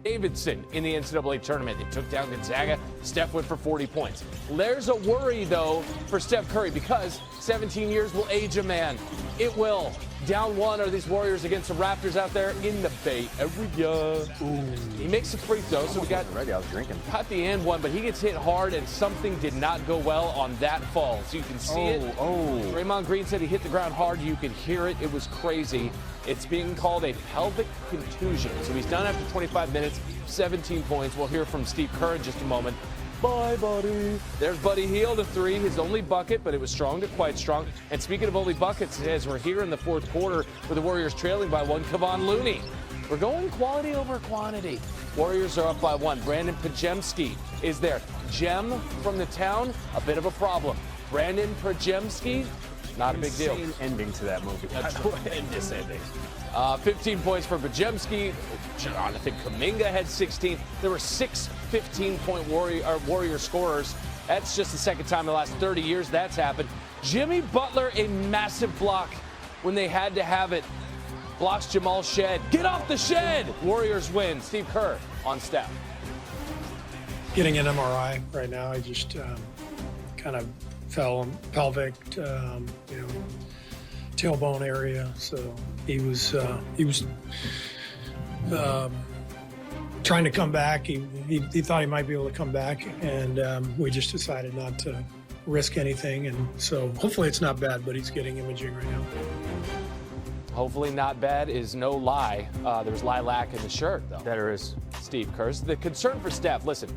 Davidson in the NCAA tournament. They took down Gonzaga. Steph went for 40 points. There's a worry, though, for Steph Curry because 17 years will age a man. It will. Down one are these Warriors against the Raptors out there in the Bay Area. He makes a free throw, so we got ready. I was drinking. Caught the end one, but he gets hit hard, and something did not go well on that fall. So you can see it. Draymond Green said he hit the ground hard. You could hear it. It was crazy. It's being called a pelvic contusion. So he's done after 25 minutes, 17 points. We'll hear from Steve Kerr in just a moment. Bye, buddy. There's Buddy Hield, a three, his only bucket, but it was strong to quite strong. And speaking of only buckets, as we're here in the fourth quarter with the Warriors trailing by one, Kevon Looney. We're going quality over quantity. Warriors are up by one. Brandon Pajemski is there. Gem from the town, a bit of a problem. Brandon Pajemski, not a big deal. Insane ending to that movie. That's horrendous ending. 15 points for Pajemski. Jonathan Kuminga had 16. There were 6 15-point Warrior scorers. That's just the second time in the last 30 years that's happened. Jimmy Butler, a massive block when they had to have it. Blocks Jamal Shed. Get off the shed! Warriors win. Steve Kerr on Steph. Getting an MRI right now. I just kind of fell pelvic, tailbone area. So he was trying to come back. He thought he might be able to come back, and we just decided not to risk anything. And so hopefully it's not bad, but he's getting imaging right now. Hopefully not bad is no lie. There's lilac in the shirt, though. There is. Steve Kerr. The concern for Steph, listen,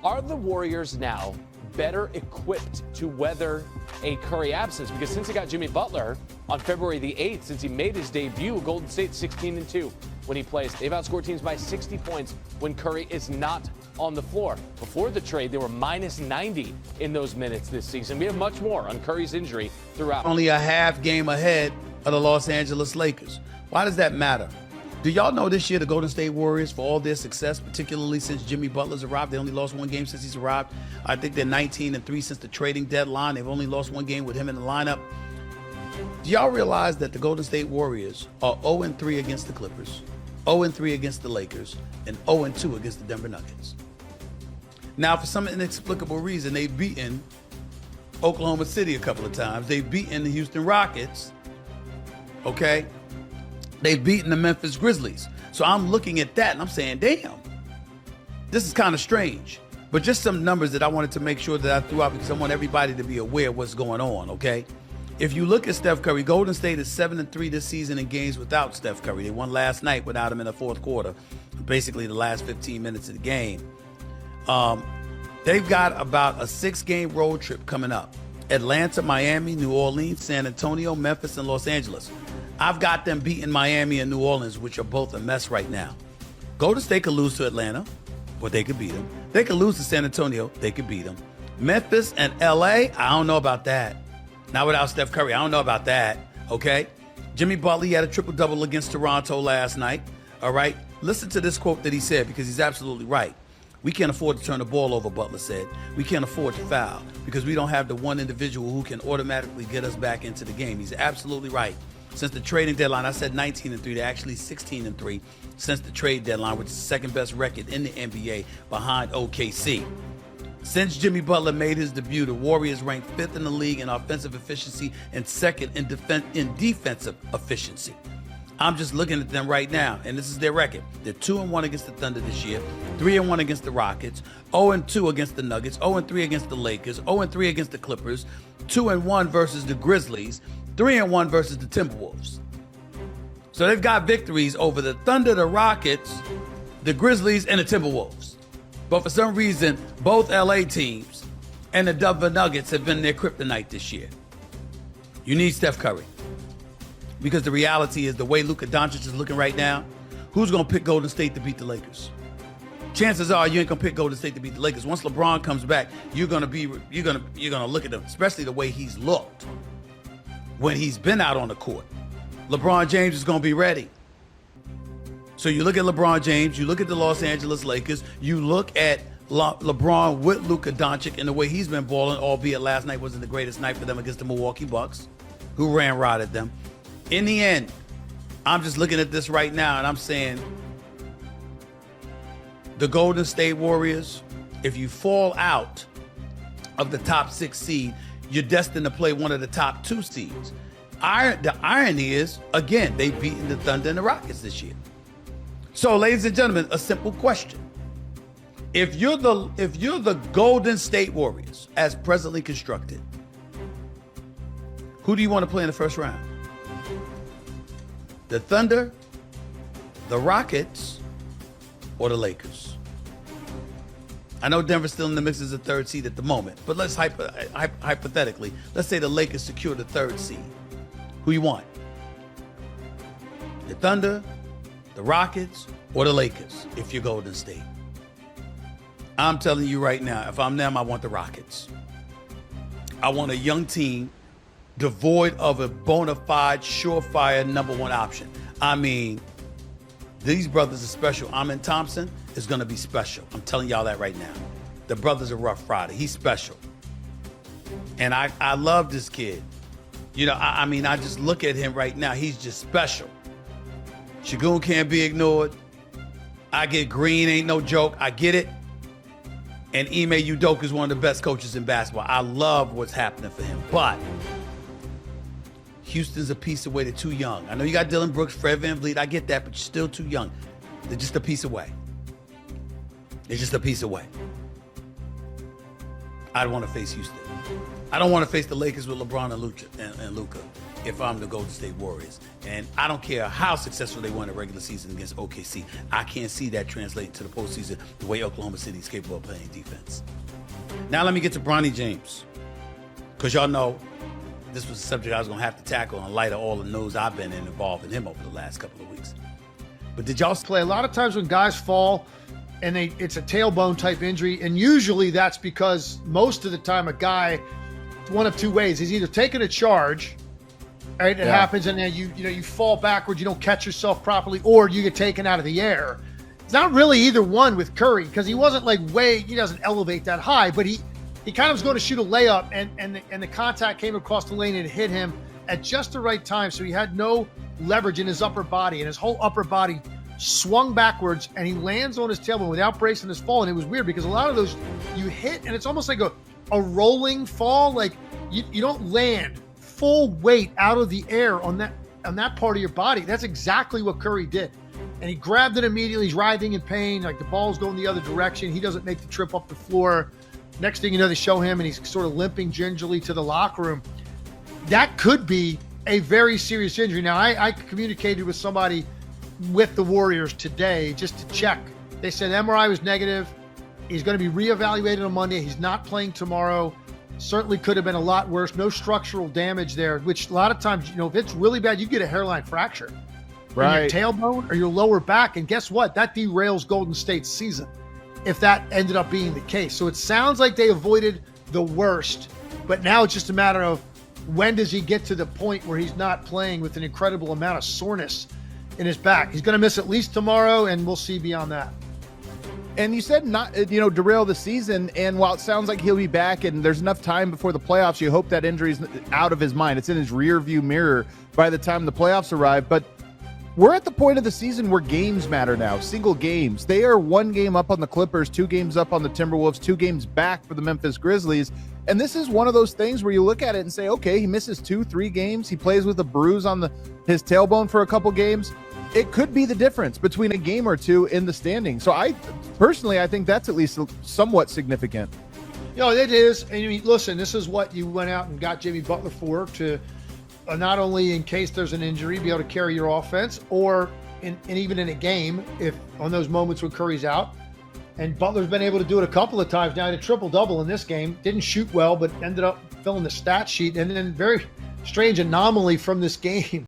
are the Warriors now better equipped to weather a Curry absence? Because since he got Jimmy Butler on February the 8th, since he made his debut, Golden State 16-2 when he plays. They've outscored teams by 60 points when Curry is not on the floor. Before the trade, they were minus 90 in those minutes this season. We have much more on Curry's injury throughout. Only a half game ahead of the Los Angeles Lakers. Why does that matter? Do y'all know this year the Golden State Warriors, for all their success, particularly since Jimmy Butler's arrived, they only lost one game since he's arrived. I think they're 19-3 since the trading deadline. They've only lost one game with him in the lineup. Do y'all realize that the Golden State Warriors are 0-3 against the Clippers, 0-3 against the Lakers, and 0-2 against the Denver Nuggets? Now, for some inexplicable reason, they've beaten Oklahoma City a couple of times. They've beaten the Houston Rockets, okay? They've beaten the Memphis Grizzlies. So I'm looking at that and I'm saying, damn, this is kind of strange. But just some numbers that I wanted to make sure that I threw out because I want everybody to be aware of what's going on, okay? If you look at Steph Curry, Golden State is 7-3 this season in games without Steph Curry. They won last night without him in the fourth quarter, basically the last 15 minutes of the game. They've got about a 6-game road trip coming up. Atlanta, Miami, New Orleans, San Antonio, Memphis, and Los Angeles. I've got them beating Miami and New Orleans, which are both a mess right now. Golden State could lose to Atlanta, but they could beat them. They could lose to San Antonio, they could beat them. Memphis and LA, I don't know about that. Not without Steph Curry, I don't know about that, okay? Jimmy Butler, he had a triple-double against Toronto last night, all right? Listen to this quote that he said because he's absolutely right. We can't afford to turn the ball over, Butler said. We can't afford to foul because we don't have the one individual who can automatically get us back into the game. He's absolutely right. Since the trading deadline, I said 19-3. They're actually 16-3 since the trade deadline, which is the second best record in the NBA behind OKC. Since Jimmy Butler made his debut, the Warriors ranked 5th in the league in offensive efficiency and 2nd in defensive efficiency. I'm just looking at them right now, and this is their record. They're 2-1 against the Thunder this year, 3-1 against the Rockets, 0-2 against the Nuggets, 0-3 against the Lakers, 0-3 against the Clippers, 2-1 versus the Grizzlies, 3-1 versus the Timberwolves. So they've got victories over the Thunder, the Rockets, the Grizzlies, and the Timberwolves. But for some reason, both LA teams and the Denver Nuggets have been their kryptonite this year. You need Steph Curry. Because the reality is the way Luka Doncic is looking right now, who's going to pick Golden State to beat the Lakers? Chances are you ain't going to pick Golden State to beat the Lakers. Once LeBron comes back, you're going to look at him, especially the way he's looked when he's been out on the court. LeBron James is going to be ready. So you look at LeBron James, you look at the Los Angeles Lakers, you look at LeBron with Luka Doncic and the way he's been balling, albeit last night wasn't the greatest night for them against the Milwaukee Bucks, who ran-rotted them. In the end, I'm just looking at this right now and I'm saying, the Golden State Warriors, if you fall out of the top 6 seed, you're destined to play one of the top 2 seeds. The irony is, again, they've beaten the Thunder and the Rockets this year. So, ladies and gentlemen, a simple question. If you're the Golden State Warriors, as presently constructed, who do you want to play in the first round? The Thunder, the Rockets, or the Lakers? I know Denver's still in the mix as a 3rd seed at the moment, but let's hypothetically, let's say the Lakers secure the 3rd seed. Who you want? The Thunder, the Rockets, or the Lakers if you're Golden State? I'm telling you right now, if I'm them, I want the Rockets. I want a young team devoid of a bona fide, surefire number 1 option. I mean, these brothers are special. Amen Thompson is going to be special. I'm telling y'all that right now. The brothers are Rough Rider. He's special. And I love this kid. You know, I mean, I just look at him right now. He's just special. Shagun can't be ignored. I get Green, ain't no joke. I get it. And Ime Udoka is one of the best coaches in basketball. I love what's happening for him. But Houston's a piece away. They're too young. I know you got Dylan Brooks, Fred VanVleet. I get that, but you're still too young. They're just a piece away. They're just a piece away. I don't want to face Houston. I don't want to face the Lakers with LeBron and Luka if I'm the Golden State Warriors. And I don't care how successful they won a regular season against OKC. I can't see that translating to the postseason the way Oklahoma City is capable of playing defense. Now let me get to Bronny James, because y'all know this was a subject I was going to have to tackle in light of all the news I've been involved in him over the last couple of weeks. But did y'all play? A lot of times when guys fall and it's a tailbone type injury, and usually that's because most of the time a guy, one of 2 ways, he's either taking a charge, right? It happens, and then you fall backwards, you don't catch yourself properly, or you get taken out of the air. It's not really either one with Curry, because he wasn't like he doesn't elevate that high, but he kind of was going to shoot a layup, and the contact came across the lane and it hit him at just the right time, so he had no leverage in his upper body, and his whole upper body swung backwards, and he lands on his tailbone without bracing his fall. And it was weird because a lot of those you hit, and it's almost like a rolling fall. Like you don't land full weight out of the air on that part of your body. That's exactly what Curry did. And he grabbed it immediately. He's writhing in pain. Like the ball's going the other direction. He doesn't make the trip up the floor. Next thing you know, they show him, and he's sort of limping gingerly to the locker room. That could be a very serious injury. Now, I communicated with somebody with the Warriors today just to check. They said MRI was negative. He's going to be reevaluated on Monday. He's not playing tomorrow. Certainly could have been a lot worse. No structural damage there, which a lot of times, if it's really bad, you get a hairline fracture. Right. In your tailbone or your lower back. And guess what? That derails Golden State's season if that ended up being the case. So it sounds like they avoided the worst, but now it's just a matter of when does he get to the point where he's not playing with an incredible amount of soreness in his back. He's going to miss at least tomorrow, and we'll see beyond that. And you said not, derail the season. And while it sounds like he'll be back and there's enough time before the playoffs, you hope that injury's out of his mind. It's in his rear view mirror by the time the playoffs arrive. But we're at the point of the season where games matter now, single games. They are 1 game up on the Clippers, 2 games up on the Timberwolves, 2 games back for the Memphis Grizzlies. And this is one of those things where you look at it and say, okay, he misses 2-3 games. He plays with a bruise on his tailbone for a couple games. It could be the difference between a game or 2 in the standings. So I think that's at least somewhat significant. It is. And listen, this is what you went out and got Jimmy Butler for, to not only in case there's an injury, be able to carry your offense, or even in a game, if on those moments when Curry's out. And Butler's been able to do it a couple of times now. He had a triple-double in this game. Didn't shoot well, but ended up filling the stat sheet. And then very strange anomaly from this game.